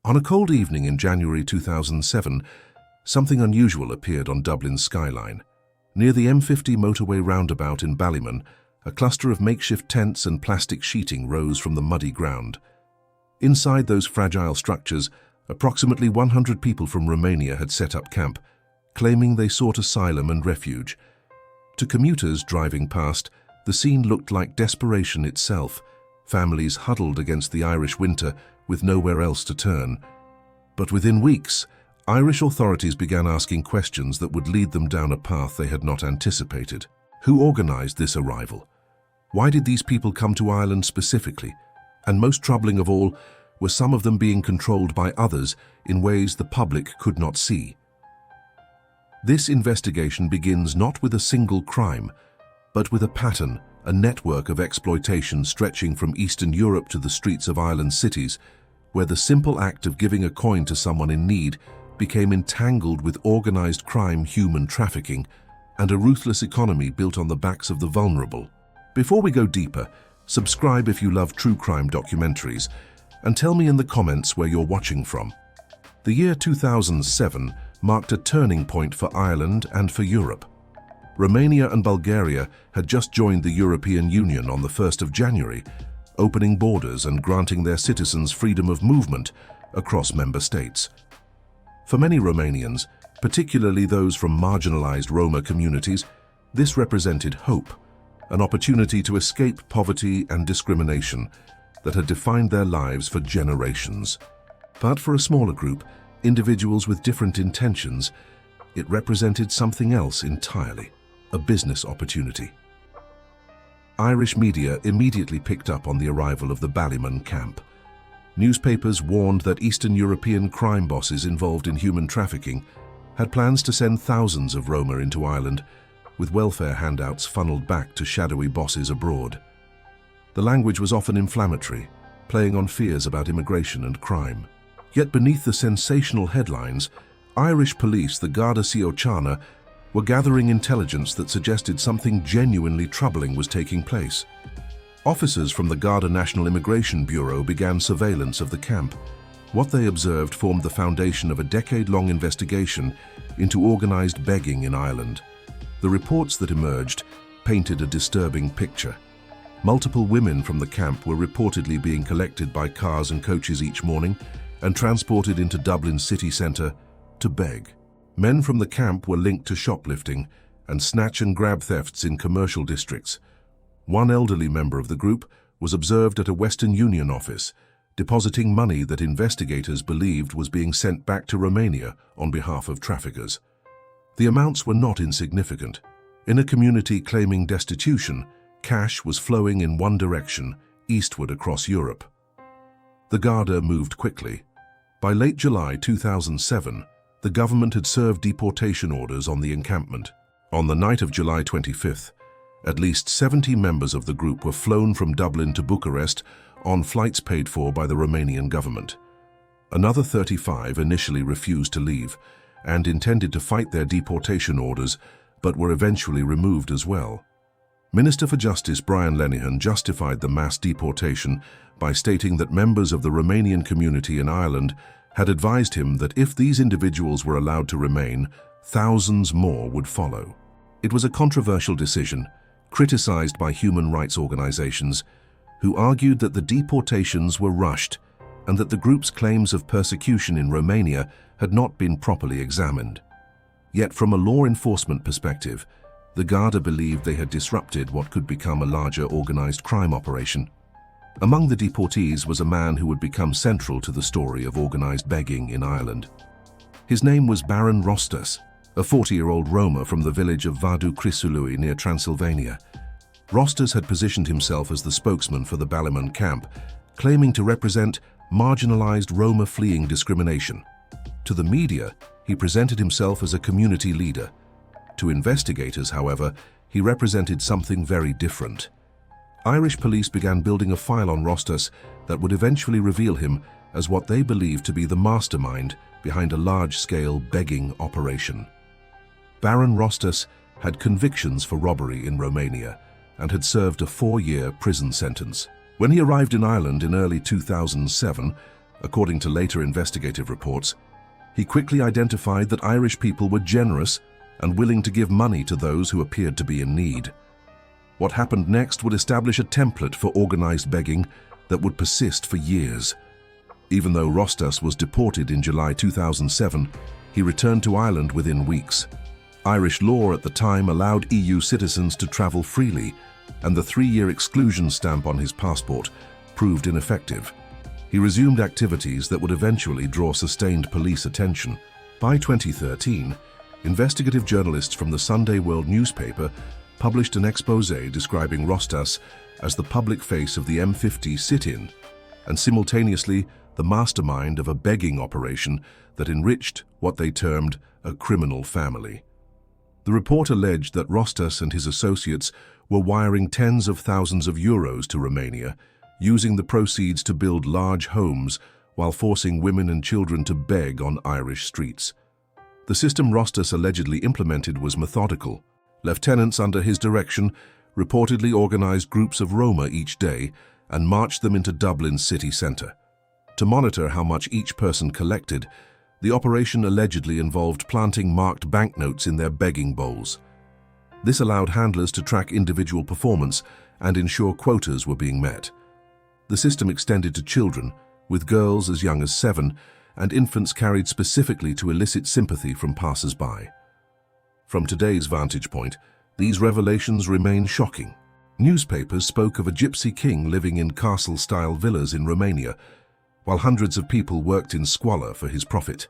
On a cold evening in January 2007, something unusual appeared on Dublin's skyline. Near the M50 motorway roundabout in Ballymun, a cluster of makeshift tents and plastic sheeting rose from the muddy ground. Inside those fragile structures, approximately 100 people from Romania had set up camp, claiming they sought asylum and refuge. To commuters driving past, the scene looked like desperation itself, families huddled against the Irish winter with nowhere else to turn. But within weeks, Irish authorities began asking questions that would lead them down a path they had not anticipated. Who organized this arrival? Why did these people come to Ireland specifically? And most troubling of all, were some of them being controlled by others in ways the public could not see. This investigation begins not with a single crime, but with a pattern, a network of exploitation stretching from Eastern Europe to the streets of Ireland's cities, where the simple act of giving a coin to someone in need became entangled with organized crime, human trafficking, and a ruthless economy built on the backs of the vulnerable. Before we go deeper, subscribe if you love true crime documentaries, and tell me in the comments where you're watching from. The year 2007 marked a turning point for Ireland and for Europe. Romania and Bulgaria had just joined the European Union on the 1st of January, opening borders and granting their citizens freedom of movement across member states. For many Romanians, particularly those from marginalized Roma communities, this represented hope, an opportunity to escape poverty and discrimination that had defined their lives for generations. But for a smaller group, individuals with different intentions, it represented something else entirely, a business opportunity. Irish media immediately picked up on the arrival of the Ballymun camp. Newspapers warned that Eastern European crime bosses involved in human trafficking had plans to send thousands of Roma into Ireland, with welfare handouts funneled back to shadowy bosses abroad. The language was often inflammatory, playing on fears about immigration and crime. Yet beneath the sensational headlines, Irish police, the Garda Síochána, were gathering intelligence that suggested something genuinely troubling was taking place. Officers from the Garda National Immigration Bureau began surveillance of the camp. What they observed formed the foundation of a decade-long investigation into organized begging in Ireland. The reports that emerged painted a disturbing picture. Multiple women from the camp were reportedly being collected by cars and coaches each morning and transported into Dublin's city centre to beg. Men from the camp were linked to shoplifting and snatch and grab thefts in commercial districts. One elderly member of the group was observed at a Western Union office, depositing money that investigators believed was being sent back to Romania on behalf of traffickers. The amounts were not insignificant. In a community claiming destitution, cash was flowing in one direction, eastward across Europe. The Garda moved quickly. By late July 2007, the government had served deportation orders on the encampment. On the night of July 25th, at least 70 members of the group were flown from Dublin to Bucharest on flights paid for by the Romanian government. Another 35 initially refused to leave and intended to fight their deportation orders, but were eventually removed as well. Minister for Justice Brian Lenihan justified the mass deportation by stating that members of the Romanian community in Ireland had advised him that if these individuals were allowed to remain, thousands more would follow. It was a controversial decision, criticized by human rights organizations, who argued that the deportations were rushed and that the group's claims of persecution in Romania had not been properly examined. Yet from a law enforcement perspective, the Garda believed they had disrupted what could become a larger organized crime operation. Among the deportees was a man who would become central to the story of organized begging in Ireland. His name was Baron Rostas, a 40-year-old Roma from the village of Vadu Crisului near Transylvania. Rostas had positioned himself as the spokesman for the Ballymun camp, claiming to represent marginalized Roma fleeing discrimination. To the media, he presented himself as a community leader. To investigators, however, he represented something very different. Irish police began building a file on Rostas that would eventually reveal him as what they believed to be the mastermind behind a large-scale begging operation. Baron Rostas had convictions for robbery in Romania and had served a 4-year prison sentence. When he arrived in Ireland in early 2007, According to later investigative reports, he quickly identified that Irish people were generous and willing to give money to those who appeared to be in need. What happened next would establish a template for organized begging that would persist for years. Even though Rostas was deported in July 2007, he returned to Ireland within weeks. Irish law at the time allowed EU citizens to travel freely, and the 3-year exclusion stamp on his passport proved ineffective. He resumed activities that would eventually draw sustained police attention. By 2013, investigative journalists from the Sunday World newspaper published an exposé describing Rostas as the public face of the M50 sit-in, and simultaneously the mastermind of a begging operation that enriched what they termed a criminal family. The report alleged that Rostas and his associates were wiring tens of thousands of euros to Romania, using the proceeds to build large homes while forcing women and children to beg on Irish streets. The system Rostas allegedly implemented was methodical. Lieutenants under his direction reportedly organized groups of Roma each day and marched them into Dublin's city centre. To monitor how much each person collected, the operation allegedly involved planting marked banknotes in their begging bowls. This allowed handlers to track individual performance and ensure quotas were being met. The system extended to children, with girls as young as 7 and infants carried specifically to elicit sympathy from passers-by. From today's vantage point, these revelations remain shocking. Newspapers spoke of a gypsy king living in castle-style villas in Romania, while hundreds of people worked in squalor for his profit.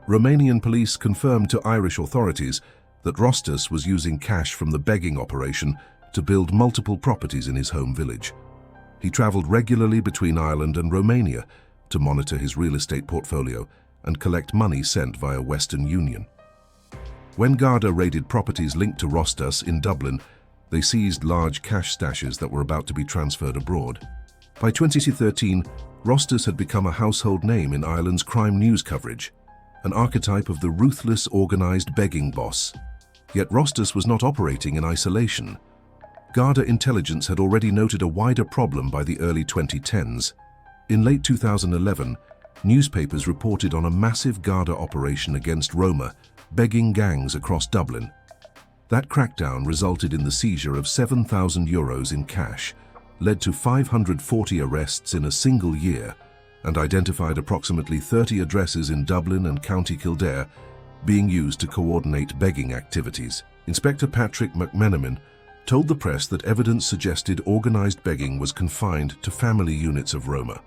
Romanian police confirmed to Irish authorities that Rostas was using cash from the begging operation to build multiple properties in his home village. He traveled regularly between Ireland and Romania to monitor his real estate portfolio and collect money sent via Western Union. When Garda raided properties linked to Rostas in Dublin, they seized large cash stashes that were about to be transferred abroad. By 2013, Rostas had become a household name in Ireland's crime news coverage, an archetype of the ruthless, organized begging boss. Yet Rostas was not operating in isolation. Garda intelligence had already noted a wider problem by the early 2010s. In late 2011, newspapers reported on a massive Garda operation against Roma, begging gangs across Dublin. That crackdown resulted in the seizure of €7,000 in cash, led to 540 arrests in a single year, and identified approximately 30 addresses in Dublin and County Kildare being used to coordinate begging activities. Inspector Patrick McMenamin told the press that evidence suggested organized begging was confined to family units of Roma.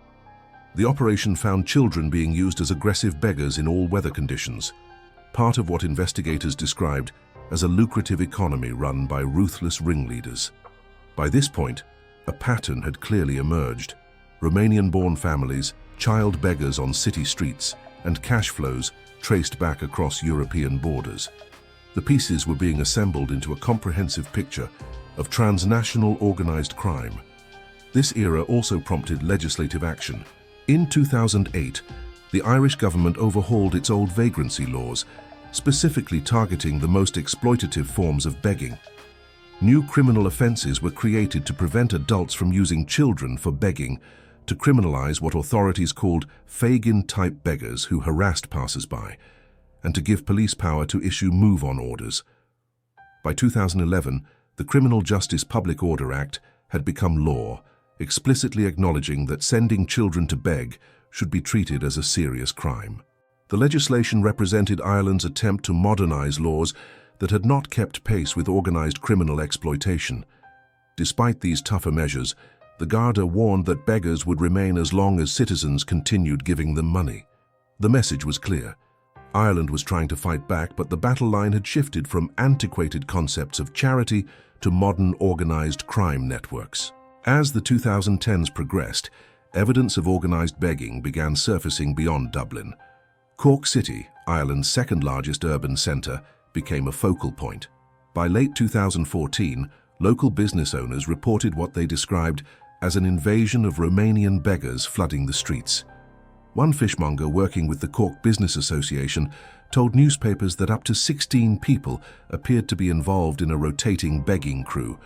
The operation found children being used as aggressive beggars in all weather conditions, part of what investigators described as a lucrative economy run by ruthless ringleaders. By this point, a pattern had clearly emerged: Romanian-born families, child beggars on city streets, and cash flows traced back across European borders. The pieces were being assembled into a comprehensive picture of transnational organized crime. This era also prompted legislative action. In 2008, the Irish government overhauled its old vagrancy laws, specifically targeting the most exploitative forms of begging. New criminal offenses were created to prevent adults from using children for begging, to criminalize what authorities called Fagin-type beggars who harassed passers-by, and to give police power to issue move-on orders. By 2011, the Criminal Justice Public Order Act had become law, explicitly acknowledging that sending children to beg should be treated as a serious crime. The legislation represented Ireland's attempt to modernize laws that had not kept pace with organized criminal exploitation. Despite these tougher measures, the Garda warned that beggars would remain as long as citizens continued giving them money. The message was clear. Ireland was trying to fight back, but the battle line had shifted from antiquated concepts of charity to modern organized crime networks. As the 2010s progressed, evidence of organized begging began surfacing beyond Dublin. Cork City, Ireland's second-largest urban centre, became a focal point. By late 2014, local business owners reported what they described as an invasion of Romanian beggars flooding the streets. One fishmonger working with the Cork Business Association told newspapers that up to 16 people appeared to be involved in a rotating begging crew.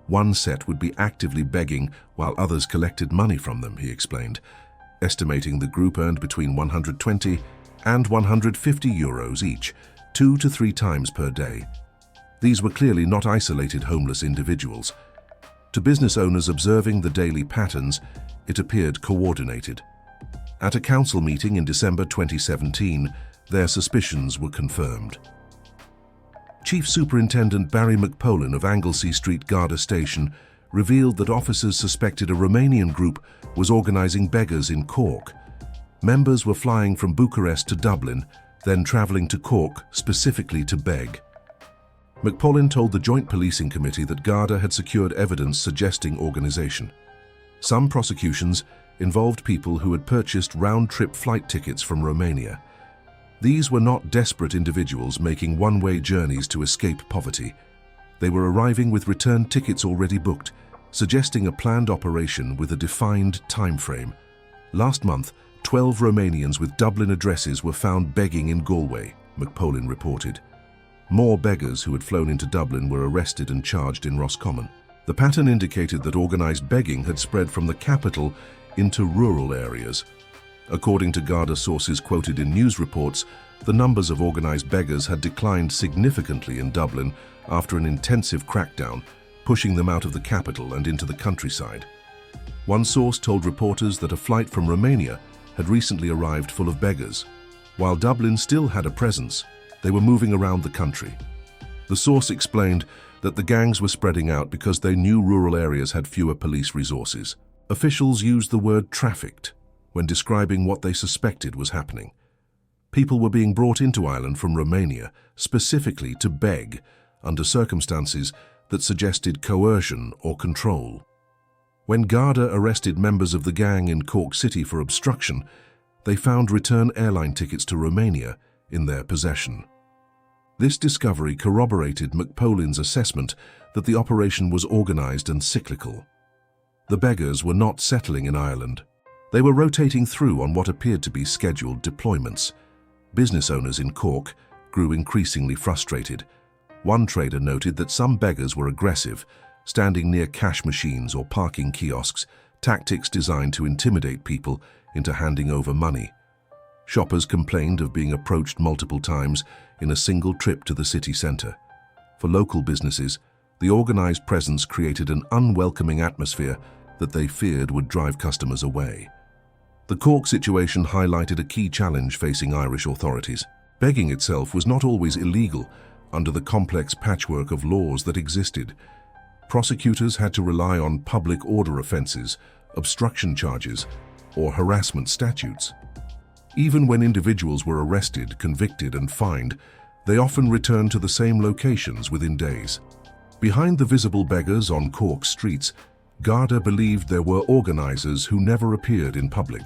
One set would be actively begging while others collected money from them, he explained. estimating the group earned between 120 and 150 euros each, 2 to 3 times per day. These were clearly not isolated homeless individuals. To business owners observing the daily patterns, it appeared coordinated. At a council meeting in December 2017, their suspicions were confirmed. Chief Superintendent Barry McPolin of Anglesey Street Garda Station revealed that officers suspected a Romanian group was organizing beggars in Cork. Members were flying from Bucharest to Dublin, then traveling to Cork specifically to beg. McPolin told the Joint Policing Committee that Garda had secured evidence suggesting organization. Some prosecutions involved people who had purchased round-trip flight tickets from Romania. These were not desperate individuals making one-way journeys to escape poverty. They were arriving with return tickets already booked, suggesting a planned operation with a defined time frame. Last month, 12 Romanians with Dublin addresses were found begging in Galway, McPolin reported. More beggars who had flown into Dublin were arrested and charged in Roscommon. The pattern indicated that organized begging had spread from the capital into rural areas. According to Garda sources quoted in news reports, the numbers of organized beggars had declined significantly in Dublin after an intensive crackdown, pushing them out of the capital and into the countryside. One source told reporters that a flight from Romania had recently arrived full of beggars. While Dublin still had a presence, they were moving around the country. The source explained that the gangs were spreading out because they knew rural areas had fewer police resources. Officials used the word trafficked when describing what they suspected was happening. People were being brought into Ireland from Romania specifically to beg under circumstances that suggested coercion or control. When Garda arrested members of the gang in Cork City for obstruction, they found return airline tickets to Romania in their possession. This discovery corroborated McPolin's assessment that the operation was organized and cyclical. The beggars were not settling in Ireland. They were rotating through on what appeared to be scheduled deployments. Business owners in Cork grew increasingly frustrated. One trader noted that some beggars were aggressive, standing near cash machines or parking kiosks, tactics designed to intimidate people into handing over money. Shoppers complained of being approached multiple times in a single trip to the city centre. For local businesses, the organised presence created an unwelcoming atmosphere that they feared would drive customers away. The Cork situation highlighted a key challenge facing Irish authorities. Begging itself was not always illegal under the complex patchwork of laws that existed. Prosecutors had to rely on public order offences, obstruction charges, or harassment statutes. Even when individuals were arrested, convicted, and fined, they often returned to the same locations within days. Behind the visible beggars on Cork streets, Garda believed there were organisers who never appeared in public.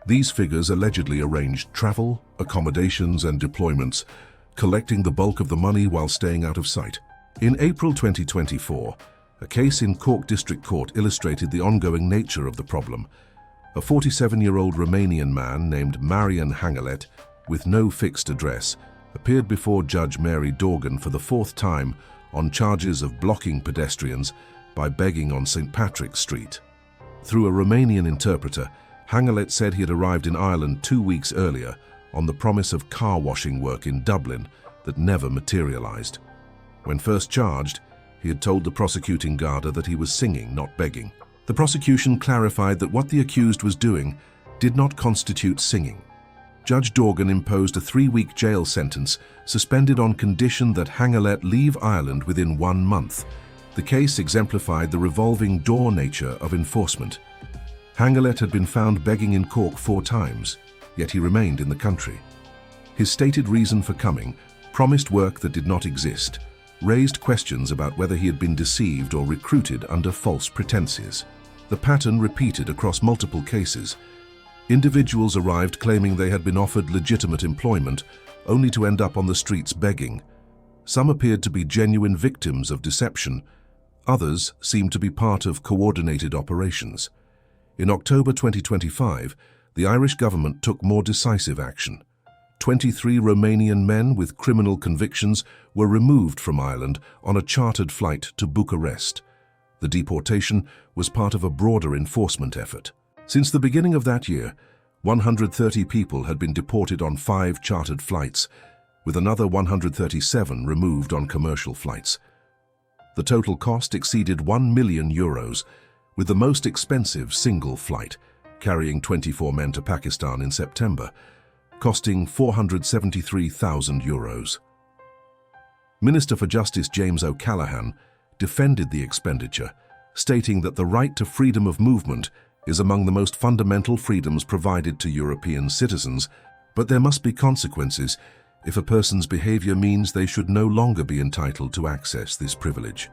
These figures allegedly arranged travel, accommodations, and deployments, collecting the bulk of the money while staying out of sight. In April 2024, a case in Cork District Court illustrated the ongoing nature of the problem. A 47-year-old Romanian man named Marian Hangalet, with no fixed address, appeared before Judge Mary Dorgan for the 4th time on charges of blocking pedestrians by begging on St. Patrick's Street. Through a Romanian interpreter, Hangalet said he had arrived in Ireland 2 weeks earlier on the promise of car washing work in Dublin that never materialized. When first charged, he had told the prosecuting Garda that he was singing, not begging. The prosecution clarified that what the accused was doing did not constitute singing. Judge Dorgan imposed a 3-week jail sentence, suspended on condition that Hangalet leave Ireland within 1 month. The case exemplified the revolving door nature of enforcement. Hangalet had been found begging in Cork 4 times, yet he remained in the country. His stated reason for coming, promised work that did not exist, raised questions about whether he had been deceived or recruited under false pretenses. The pattern repeated across multiple cases. Individuals arrived claiming they had been offered legitimate employment, only to end up on the streets begging. Some appeared to be genuine victims of deception. Others seemed to be part of coordinated operations. In October 2025, the Irish government took more decisive action. 23 Romanian men with criminal convictions were removed from Ireland on a chartered flight to Bucharest. The deportation was part of a broader enforcement effort. Since the beginning of that year, 130 people had been deported on 5 chartered flights, with another 137 removed on commercial flights. The total cost exceeded €1 million, with the most expensive single flight, carrying 24 men to Pakistan in September, costing €473,000. Minister for Justice James O'Callaghan defended the expenditure, stating that the right to freedom of movement is among the most fundamental freedoms provided to European citizens, but there must be consequences if a person's behavior means they should no longer be entitled to access this privilege.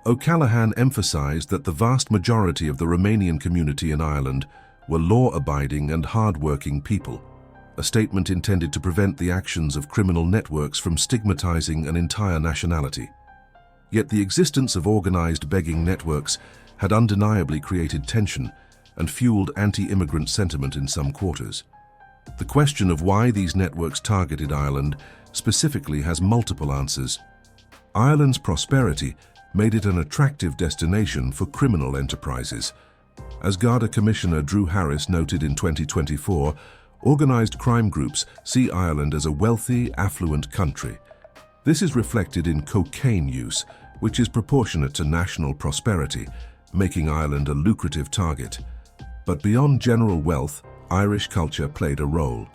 O'Callaghan emphasized that the vast majority of the Romanian community in Ireland were law-abiding and hard-working people, a statement intended to prevent the actions of criminal networks from stigmatizing an entire nationality. Yet the existence of organized begging networks had undeniably created tension and fueled anti-immigrant sentiment in some quarters. The question of why these networks targeted Ireland specifically has multiple answers. Ireland's prosperity made it an attractive destination for criminal enterprises. As Garda Commissioner Drew Harris noted in 2024, organized crime groups see Ireland as a wealthy, affluent country. This is reflected in cocaine use, which is proportionate to national prosperity, making Ireland a lucrative target. But beyond general wealth, Irish culture played a role.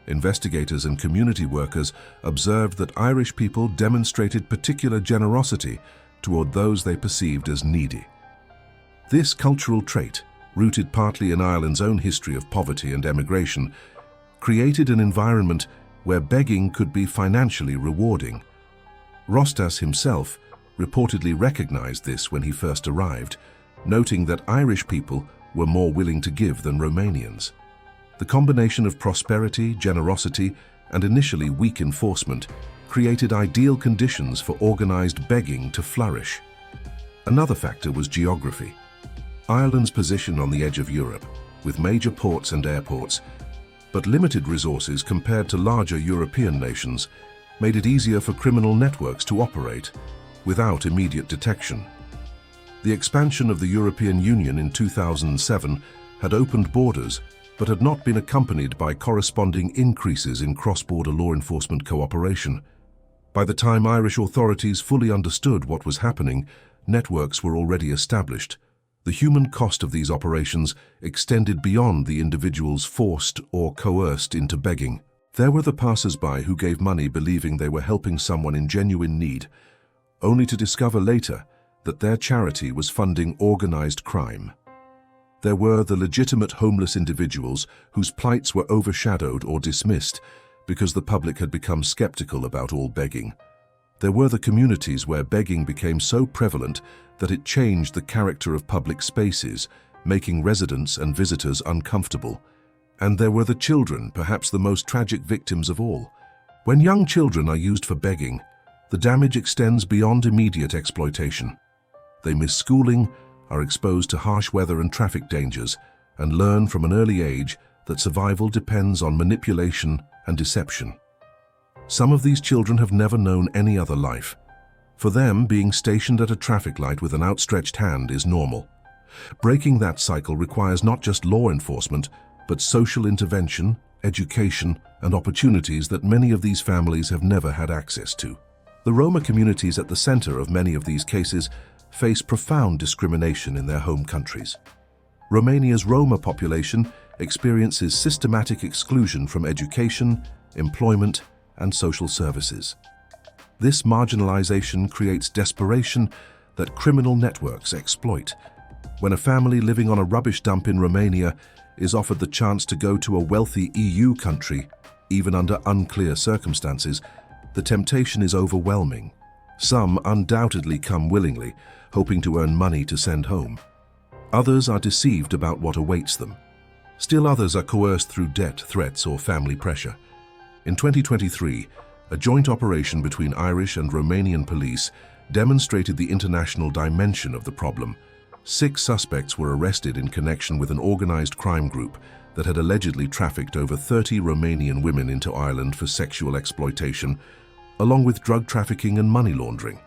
Investigators and community workers observed that Irish people demonstrated particular generosity toward those they perceived as needy. This cultural trait, rooted partly in Ireland's own history of poverty and emigration, created an environment where begging could be financially rewarding. Rostas himself reportedly recognized this when he first arrived, noting that Irish people were more willing to give than Romanians. The combination of prosperity, generosity, and initially weak enforcement created ideal conditions for organized begging to flourish. Another factor was geography. Ireland's position on the edge of Europe, with major ports and airports, but limited resources compared to larger European nations, made it easier for criminal networks to operate without immediate detection. The expansion of the European Union in 2007 had opened borders, but had not been accompanied by corresponding increases in cross-border law enforcement cooperation. By the time Irish authorities fully understood what was happening, networks were already established. The human cost of these operations extended beyond the individuals forced or coerced into begging. There were the passers-by who gave money believing they were helping someone in genuine need, only to discover later that their charity was funding organized crime. There were the legitimate homeless individuals whose plights were overshadowed or dismissed because the public had become skeptical about all begging. There were the communities where begging became so prevalent that it changed the character of public spaces, making residents and visitors uncomfortable. And there were the children, perhaps the most tragic victims of all. When young children are used for begging, the damage extends beyond immediate exploitation. They miss schooling, are exposed to harsh weather and traffic dangers, and learn from an early age that survival depends on manipulation and deception. Some of these children have never known any other life. For them, being stationed at a traffic light with an outstretched hand is normal. Breaking that cycle requires not just law enforcement, but social intervention, education, and opportunities that many of these families have never had access to. The Roma communities at the center of many of these cases face profound discrimination in their home countries. Romania's Roma population experiences systematic exclusion from education, employment, and social services. This marginalization creates desperation that criminal networks exploit. When a family living on a rubbish dump in Romania is offered the chance to go to a wealthy EU country, even under unclear circumstances, the temptation is overwhelming. Some undoubtedly come willingly, hoping to earn money to send home. Others are deceived about what awaits them. Still others are coerced through debt, threats, or family pressure. In 2023, a joint operation between Irish and Romanian police demonstrated the international dimension of the problem. 6 suspects were arrested in connection with an organized crime group that had allegedly trafficked over 30 Romanian women into Ireland for sexual exploitation, along with drug trafficking and money laundering.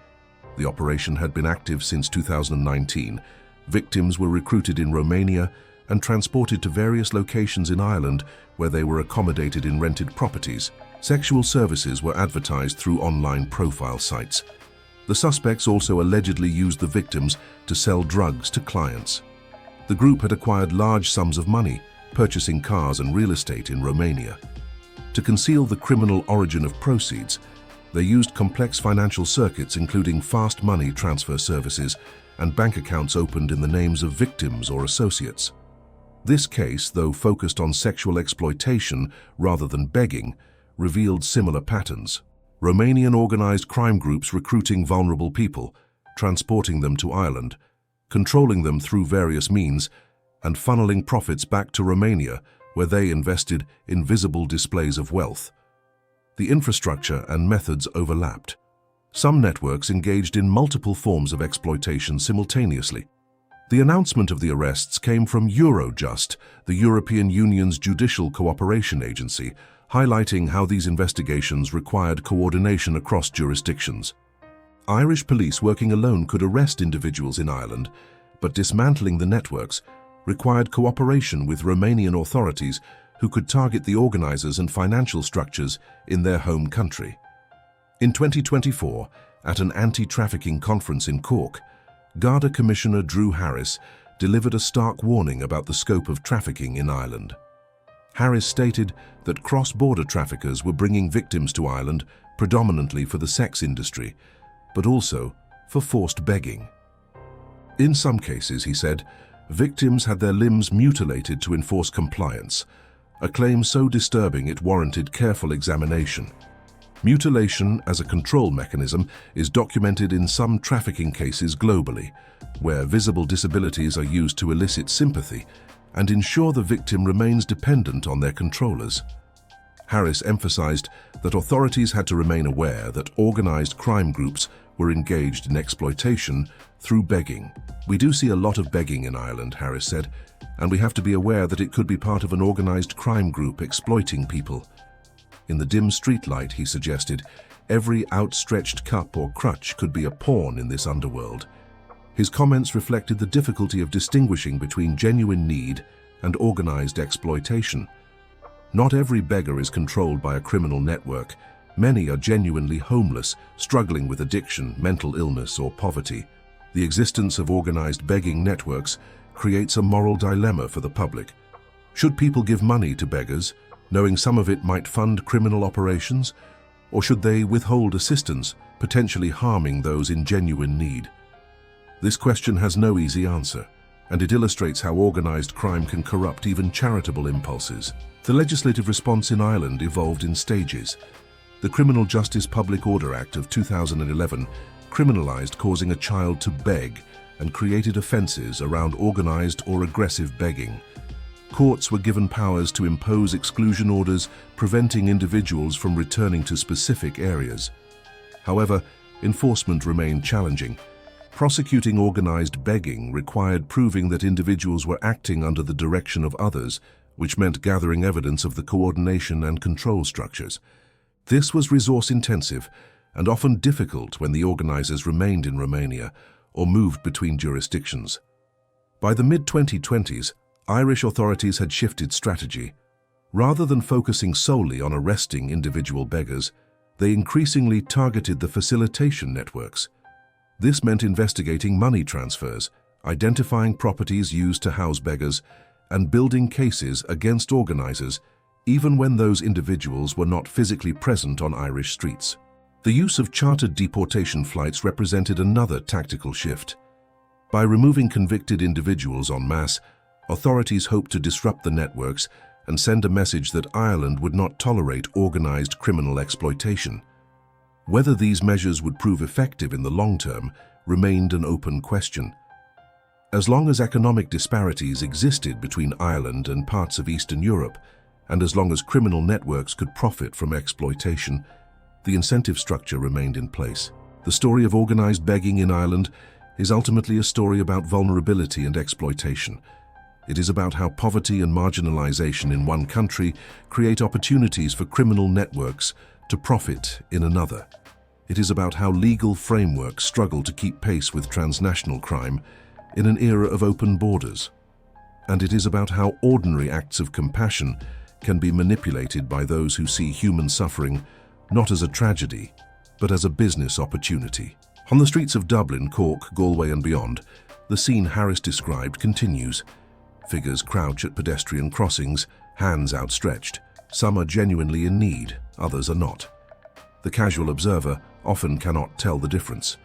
The operation had been active since 2019. Victims were recruited in Romania, and transported to various locations in Ireland where they were accommodated in rented properties. Sexual services were advertised through online profile sites. The suspects also allegedly used the victims to sell drugs to clients. The group had acquired large sums of money, purchasing cars and real estate in Romania. To conceal the criminal origin of proceeds, they used complex financial circuits including fast money transfer services and bank accounts opened in the names of victims or associates. This case, though focused on sexual exploitation rather than begging, revealed similar patterns. Romanian organized crime groups recruiting vulnerable people, transporting them to Ireland, controlling them through various means, and funneling profits back to Romania, where they invested in visible displays of wealth. The infrastructure and methods overlapped. Some networks engaged in multiple forms of exploitation simultaneously. The announcement of the arrests came from Eurojust, the European Union's judicial cooperation agency, highlighting how these investigations required coordination across jurisdictions. Irish police working alone could arrest individuals in Ireland, but dismantling the networks required cooperation with Romanian authorities who could target the organizers and financial structures in their home country. In 2024, at an anti-trafficking conference in Cork, Garda Commissioner Drew Harris delivered a stark warning about the scope of trafficking in Ireland. Harris stated that cross-border traffickers were bringing victims to Ireland predominantly for the sex industry, but also for forced begging. In some cases, he said, victims had their limbs mutilated to enforce compliance, a claim so disturbing it warranted careful examination. Mutilation as a control mechanism is documented in some trafficking cases globally, where visible disabilities are used to elicit sympathy and ensure the victim remains dependent on their controllers. Harris emphasized that authorities had to remain aware that organized crime groups were engaged in exploitation through begging. "We do see a lot of begging in Ireland," Harris said, "and we have to be aware that it could be part of an organized crime group exploiting people." In the dim streetlight, he suggested, every outstretched cup or crutch could be a pawn in this underworld. His comments reflected the difficulty of distinguishing between genuine need and organized exploitation. Not every beggar is controlled by a criminal network. Many are genuinely homeless, struggling with addiction, mental illness, or poverty. The existence of organized begging networks creates a moral dilemma for the public. Should people give money to beggars, knowing some of it might fund criminal operations, or should they withhold assistance, potentially harming those in genuine need? This question has no easy answer, and it illustrates how organized crime can corrupt even charitable impulses. The legislative response in Ireland evolved in stages. The Criminal Justice Public Order Act of 2011 criminalized causing a child to beg and created offenses around organized or aggressive begging. Courts were given powers to impose exclusion orders, preventing individuals from returning to specific areas. However, enforcement remained challenging. Prosecuting organized begging required proving that individuals were acting under the direction of others, which meant gathering evidence of the coordination and control structures. This was resource-intensive and often difficult when the organizers remained in Romania or moved between jurisdictions. By the mid-2020s, Irish authorities had shifted strategy. Rather than focusing solely on arresting individual beggars, they increasingly targeted the facilitation networks. This meant investigating money transfers, identifying properties used to house beggars, and building cases against organizers, even when those individuals were not physically present on Irish streets. The use of chartered deportation flights represented another tactical shift. By removing convicted individuals en masse, authorities hoped to disrupt the networks and send a message that Ireland would not tolerate organized criminal exploitation. Whether these measures would prove effective in the long term remained an open question. As long as economic disparities existed between Ireland and parts of Eastern Europe, and as long as criminal networks could profit from exploitation, the incentive structure remained in place. The story of organized begging in Ireland is ultimately a story about vulnerability and exploitation. It is about how poverty and marginalization in one country create opportunities for criminal networks to profit in another. It is about how legal frameworks struggle to keep pace with transnational crime in an era of open borders. And it is about how ordinary acts of compassion can be manipulated by those who see human suffering not as a tragedy, but as a business opportunity. On the streets of Dublin, Cork, Galway and beyond, the scene Harris described continues. Figures crouch at pedestrian crossings, hands outstretched. Some are genuinely in need, others are not. The casual observer often cannot tell the difference.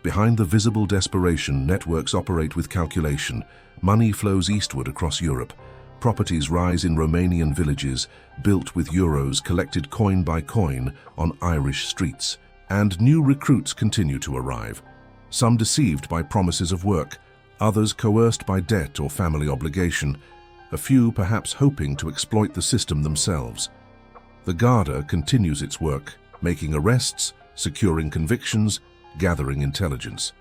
Behind the visible desperation, networks operate with calculation. Money flows eastward across Europe. Properties rise in Romanian villages, built with euros collected coin by coin on Irish streets. And new recruits continue to arrive. Some deceived by promises of work, others coerced by debt or family obligation, a few perhaps hoping to exploit the system themselves. The Garda continues its work, making arrests, securing convictions, gathering intelligence.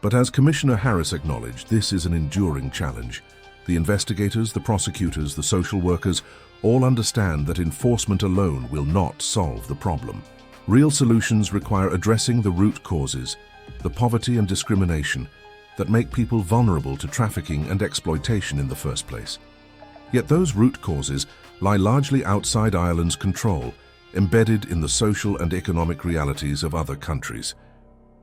But as Commissioner Harris acknowledged, this is an enduring challenge. The investigators, the prosecutors, the social workers all understand that enforcement alone will not solve the problem. Real solutions require addressing the root causes, the poverty and discrimination that make people vulnerable to trafficking and exploitation in the first place. Yet those root causes lie largely outside Ireland's control, embedded in the social and economic realities of other countries.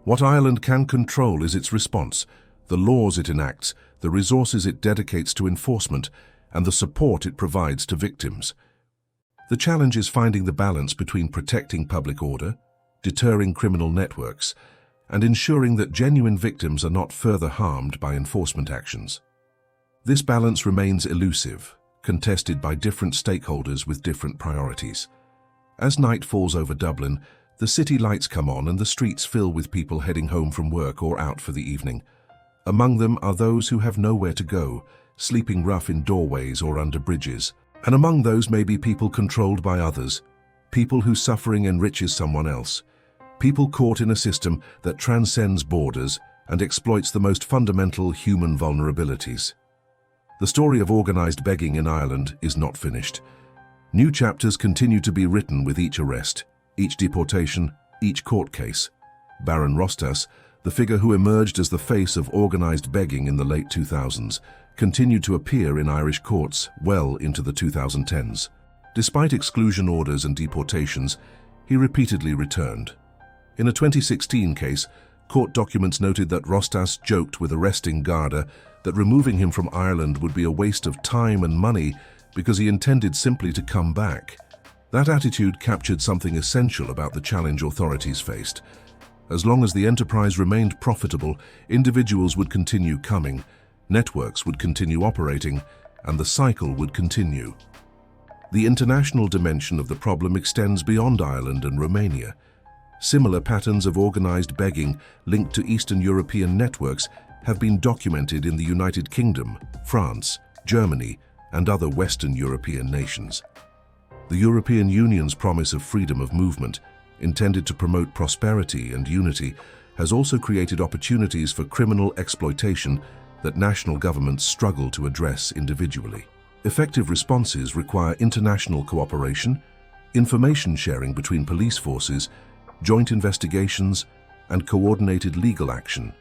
What Ireland can control is its response, the laws it enacts, the resources it dedicates to enforcement, and the support it provides to victims. The challenge is finding the balance between protecting public order, deterring criminal networks, and ensuring that genuine victims are not further harmed by enforcement actions. This balance remains elusive, contested by different stakeholders with different priorities. As night falls over Dublin, the city lights come on and the streets fill with people heading home from work or out for the evening. Among them are those who have nowhere to go, sleeping rough in doorways or under bridges. And among those may be people controlled by others, people whose suffering enriches someone else, people caught in a system that transcends borders and exploits the most fundamental human vulnerabilities. The story of organized begging in Ireland is not finished. New chapters continue to be written with each arrest, each deportation, each court case. Baron Rostas, the figure who emerged as the face of organized begging in the late 2000s, continued to appear in Irish courts well into the 2010s. Despite exclusion orders and deportations, he repeatedly returned. In a 2016 case, court documents noted that Rostas joked with arresting Garda that removing him from Ireland would be a waste of time and money because he intended simply to come back. That attitude captured something essential about the challenge authorities faced. As long as the enterprise remained profitable, individuals would continue coming, networks would continue operating, and the cycle would continue. The international dimension of the problem extends beyond Ireland and Romania. Similar patterns of organized begging linked to Eastern European networks have been documented in the United Kingdom, France, Germany, and other Western European nations. The European Union's promise of freedom of movement, intended to promote prosperity and unity, has also created opportunities for criminal exploitation that national governments struggle to address individually. Effective responses require international cooperation, information sharing between police forces, joint investigations, and coordinated legal action.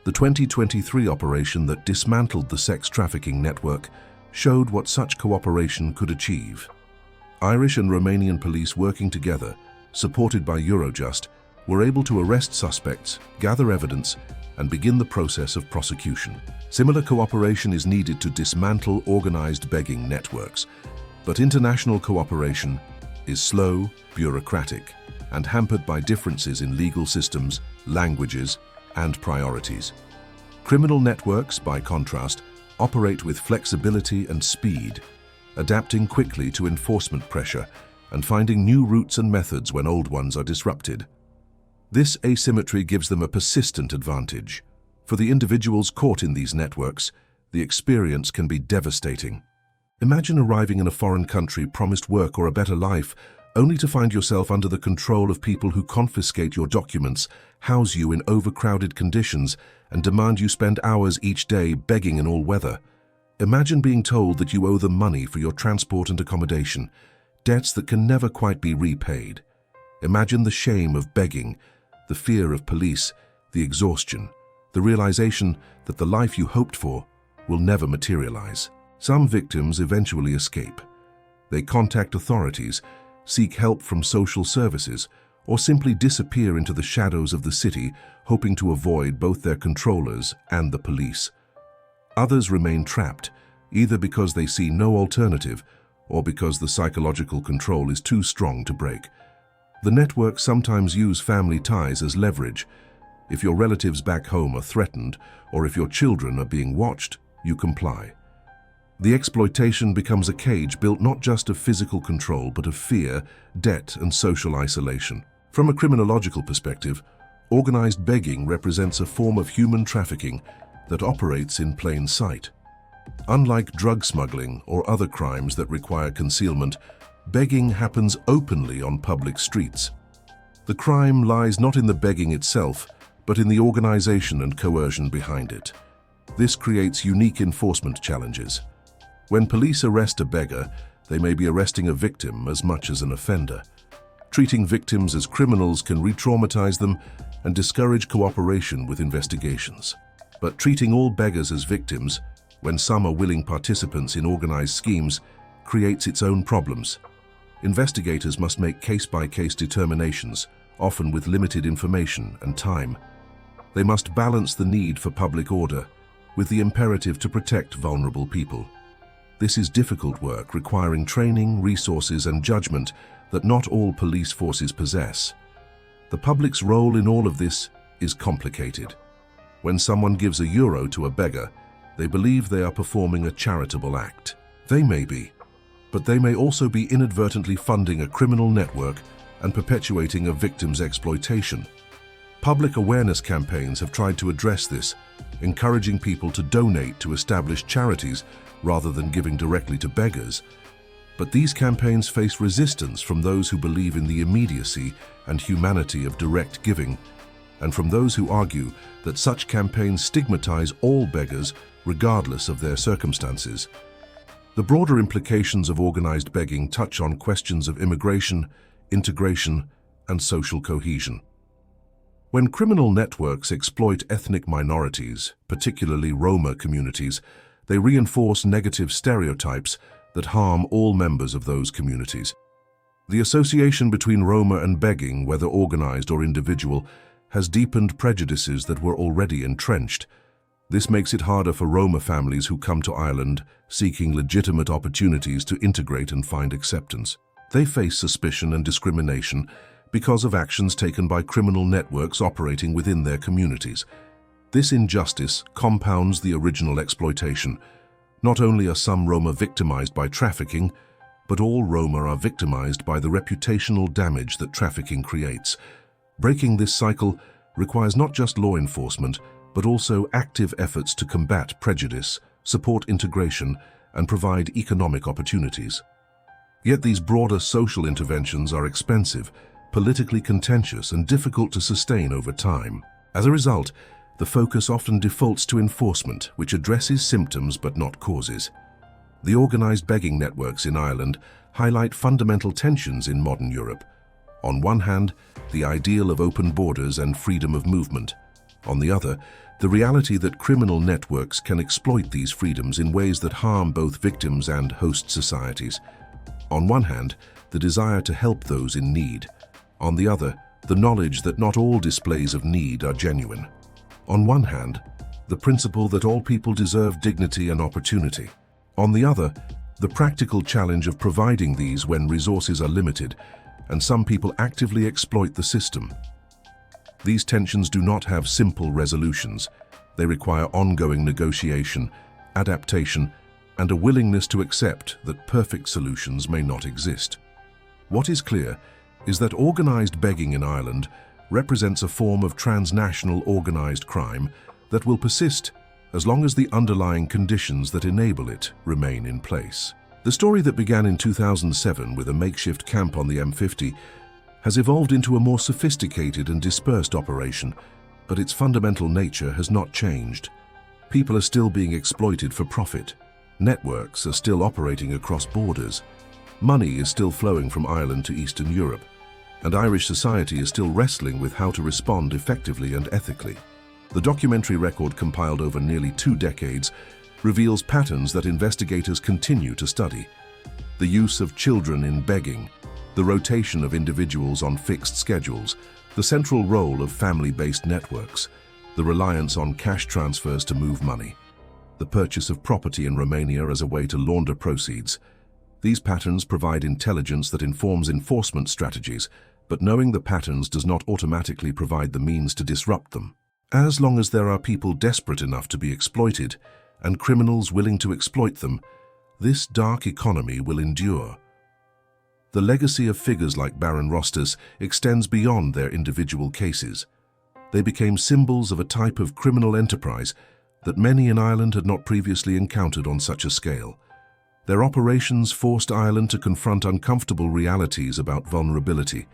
The 2023 operation that dismantled the sex trafficking network showed what such cooperation could achieve. Irish and Romanian police working together, supported by Eurojust, were able to arrest suspects, gather evidence, and begin the process of prosecution. Similar cooperation is needed to dismantle organized begging networks, but international cooperation is slow, bureaucratic, and hampered by differences in legal systems, languages, and priorities. Criminal networks, by contrast, operate with flexibility and speed, adapting quickly to enforcement pressure and finding new routes and methods when old ones are disrupted. This asymmetry gives them a persistent advantage. For the individuals caught in these networks, the experience can be devastating. Imagine arriving in a foreign country promised work or a better life, only to find yourself under the control of people who confiscate your documents, house you in overcrowded conditions, and demand you spend hours each day begging in all weather. Imagine being told that you owe them money for your transport and accommodation, debts that can never quite be repaid. Imagine the shame of begging, the fear of police, the exhaustion, the realization that the life you hoped for will never materialize. Some victims eventually escape. They contact authorities, seek help from social services, or simply disappear into the shadows of the city, hoping to avoid both their controllers and the police. Others remain trapped, either because they see no alternative or because the psychological control is too strong to break. The networks sometimes use family ties as leverage. If your relatives back home are threatened, or if your children are being watched, you comply. The exploitation becomes a cage built not just of physical control, but of fear, debt, and social isolation. From a criminological perspective, organized begging represents a form of human trafficking that operates in plain sight. Unlike drug smuggling or other crimes that require concealment, begging happens openly on public streets. The crime lies not in the begging itself, but in the organization and coercion behind it. This creates unique enforcement challenges. When police arrest a beggar, they may be arresting a victim as much as an offender. Treating victims as criminals can re-traumatize them and discourage cooperation with investigations. But treating all beggars as victims, when some are willing participants in organized schemes, creates its own problems. Investigators must make case-by-case determinations, often with limited information and time. They must balance the need for public order with the imperative to protect vulnerable people. This is difficult work requiring training, resources, and judgment that not all police forces possess. The public's role in all of this is complicated. When someone gives €1 to a beggar, they believe they are performing a charitable act. They may be, but they may also be inadvertently funding a criminal network and perpetuating a victim's exploitation. Public awareness campaigns have tried to address this, encouraging people to donate to established charities rather than giving directly to beggars. But these campaigns face resistance from those who believe in the immediacy and humanity of direct giving, and from those who argue that such campaigns stigmatize all beggars regardless of their circumstances. The broader implications of organized begging touch on questions of immigration, integration, and social cohesion. When criminal networks exploit ethnic minorities, particularly Roma communities, they reinforce negative stereotypes that harm all members of those communities. The association between Roma and begging, whether organized or individual, has deepened prejudices that were already entrenched. This makes it harder for Roma families who come to Ireland seeking legitimate opportunities to integrate and find acceptance. They face suspicion and discrimination because of actions taken by criminal networks operating within their communities. This injustice compounds the original exploitation. Not only are some Roma victimized by trafficking, but all Roma are victimized by the reputational damage that trafficking creates. Breaking this cycle requires not just law enforcement, but also active efforts to combat prejudice, support integration, and provide economic opportunities. Yet these broader social interventions are expensive, politically contentious, and difficult to sustain over time. As a result, the focus often defaults to enforcement, which addresses symptoms but not causes. The organized begging networks in Ireland highlight fundamental tensions in modern Europe. On one hand, the ideal of open borders and freedom of movement. On the other, the reality that criminal networks can exploit these freedoms in ways that harm both victims and host societies. On one hand, the desire to help those in need. On the other, the knowledge that not all displays of need are genuine. On one hand, the principle that all people deserve dignity and opportunity. On the other, the practical challenge of providing these when resources are limited, and some people actively exploit the system. These tensions do not have simple resolutions. They require ongoing negotiation, adaptation, and a willingness to accept that perfect solutions may not exist. What is clear is that organized begging in Ireland represents a form of transnational organized crime that will persist as long as the underlying conditions that enable it remain in place. The story that began in 2007 with a makeshift camp on the M50 has evolved into a more sophisticated and dispersed operation, but its fundamental nature has not changed. People are still being exploited for profit. Networks are still operating across borders. Money is still flowing from Ireland to Eastern Europe, and Irish society is still wrestling with how to respond effectively and ethically. The documentary record, compiled over nearly 2 decades, reveals patterns that investigators continue to study. The use of children in begging, the rotation of individuals on fixed schedules, the central role of family-based networks, the reliance on cash transfers to move money, the purchase of property in Romania as a way to launder proceeds. These patterns provide intelligence that informs enforcement strategies, but knowing the patterns does not automatically provide the means to disrupt them. As long as there are people desperate enough to be exploited and criminals willing to exploit them, this dark economy will endure. The legacy of figures like Baron Rostas extends beyond their individual cases. They became symbols of a type of criminal enterprise that many in Ireland had not previously encountered on such a scale. Their operations forced Ireland to confront uncomfortable realities about vulnerability,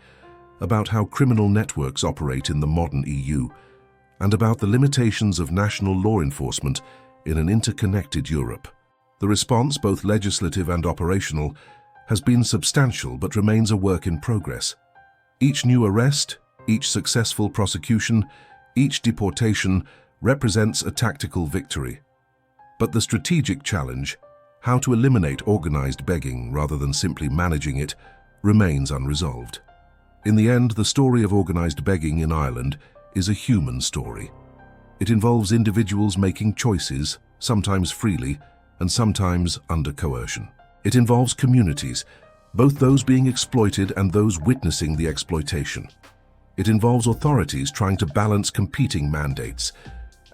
about how criminal networks operate in the modern EU, and about the limitations of national law enforcement in an interconnected Europe. The response, both legislative and operational, has been substantial but remains a work in progress. Each new arrest, each successful prosecution, each deportation represents a tactical victory. But the strategic challenge, how to eliminate organized begging rather than simply managing it, remains unresolved. In the end, the story of organized begging in Ireland is a human story. It involves individuals making choices, sometimes freely and sometimes under coercion. It involves communities, both those being exploited and those witnessing the exploitation. It involves authorities trying to balance competing mandates.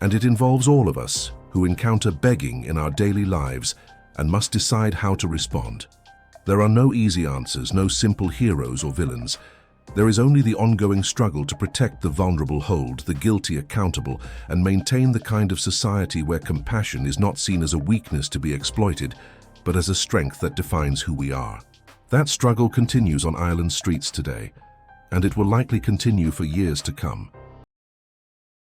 And it involves all of us who encounter begging in our daily lives and must decide how to respond. There are no easy answers, no simple heroes or villains. There is only the ongoing struggle to protect the vulnerable, hold the guilty accountable, and maintain the kind of society where compassion is not seen as a weakness to be exploited, but as a strength that defines who we are. That struggle continues on Ireland's streets today, and it will likely continue for years to come.